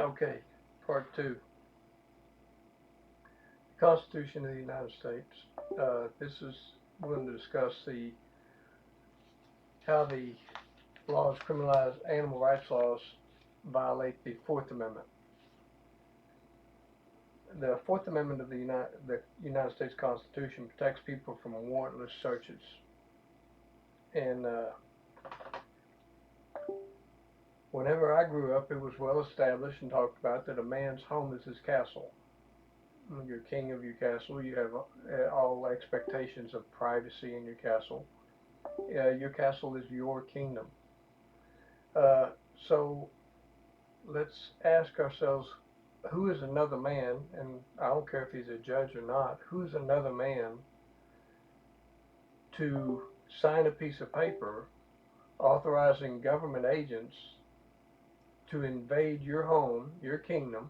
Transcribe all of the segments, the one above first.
Okay, part two. The Constitution of the United States. We're going to discuss how the laws criminalize animal rights laws violate the Fourth Amendment. The Fourth Amendment of the United States Constitution protects people from warrantless searches. And whenever I grew up, it was well established and talked about that a man's home is his castle. You're king of your castle. You have all expectations of privacy in your castle. Your castle is your kingdom. So let's ask ourselves, who is another man, and I don't care if he's a judge or not, who's another man to sign a piece of paper authorizing government agents to invade your home, your kingdom,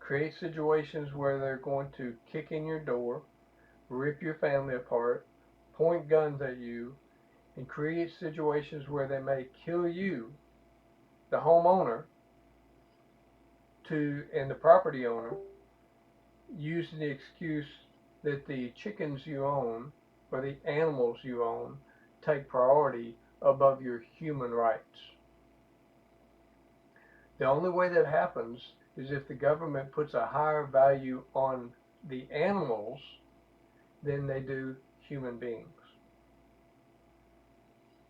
create situations where they're going to kick in your door, rip your family apart, point guns at you, and create situations where they may kill you, the homeowner, and the property owner, using the excuse that the chickens you own or the animals you own take priority above your human rights. The only way that happens is if the government puts a higher value on the animals than they do human beings.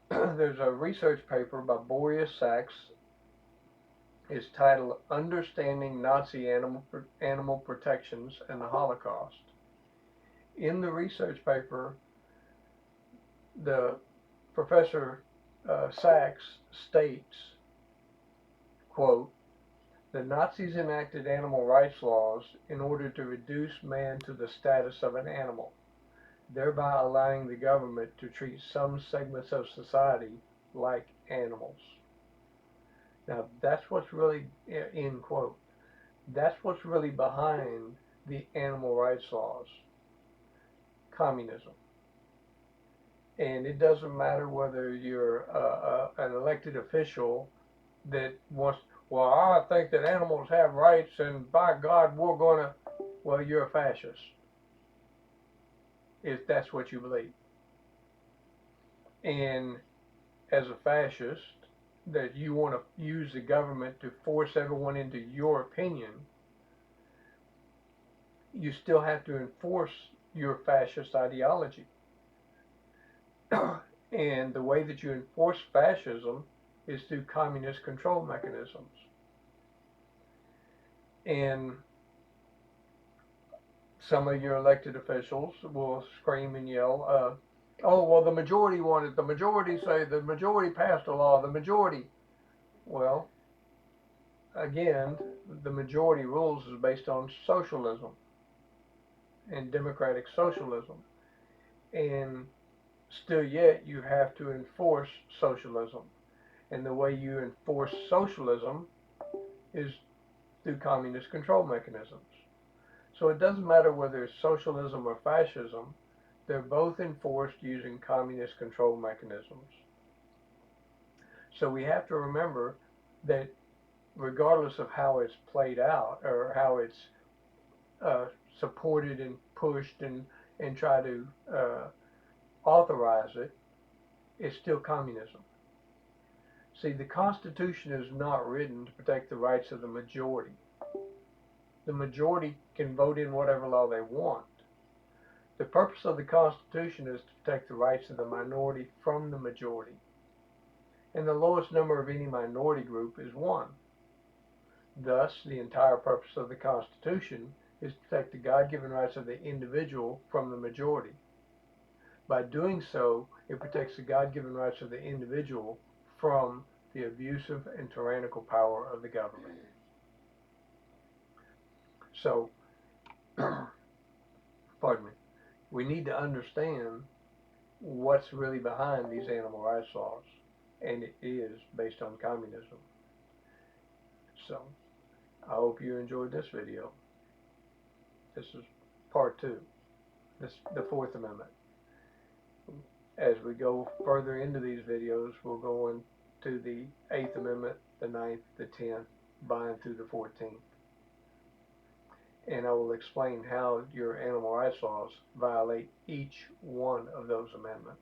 There's a research paper by Boris Sachs. It's titled Understanding Nazi Animal Protections and the Holocaust. In the research paper, the Professor Sachs states, quote, "The Nazis enacted animal rights laws in order to reduce man to the status of an animal, thereby allowing the government to treat some segments of society like animals." Now that's what's really, end quote, that's what's really behind the animal rights laws. Communism. And it doesn't matter whether you're an elected official that wants, well, I think that animals have rights and by God we're going to, well, you're a fascist if that's what you believe. And as a fascist, that you want to use the government to force everyone into your opinion, you still have to enforce your fascist ideology. And the way that you enforce fascism is through communist control mechanisms. And some of your elected officials will scream and yell, oh, well, the majority wanted, the majority say, the majority passed a law, the majority. Well, again, the majority rules is based on socialism and democratic socialism. And still yet, you have to enforce socialism. And the way you enforce socialism is through communist control mechanisms. So it doesn't matter whether it's socialism or fascism, they're both enforced using communist control mechanisms. So we have to remember that regardless of how it's played out or how it's supported and pushed and try to authorize it, it's still communism. See, the Constitution is not written to protect the rights of the majority. The majority can vote in whatever law they want. The purpose of the Constitution is to protect the rights of the minority from the majority. And the lowest number of any minority group is one. Thus, the entire purpose of the Constitution is to protect the God-given rights of the individual from the majority. By doing so, it protects the God-given rights of the individual from the abusive and tyrannical power of the government. So, pardon me, we need to understand what's really behind these animal rights laws, and it is based on communism. So, I hope you enjoyed this video. This is part two, the Fourth Amendment. As we go further into these videos, we'll go into the Eighth Amendment, the Ninth, the 10th, by and through the 14th. And I will explain how your animal rights laws violate each one of those amendments.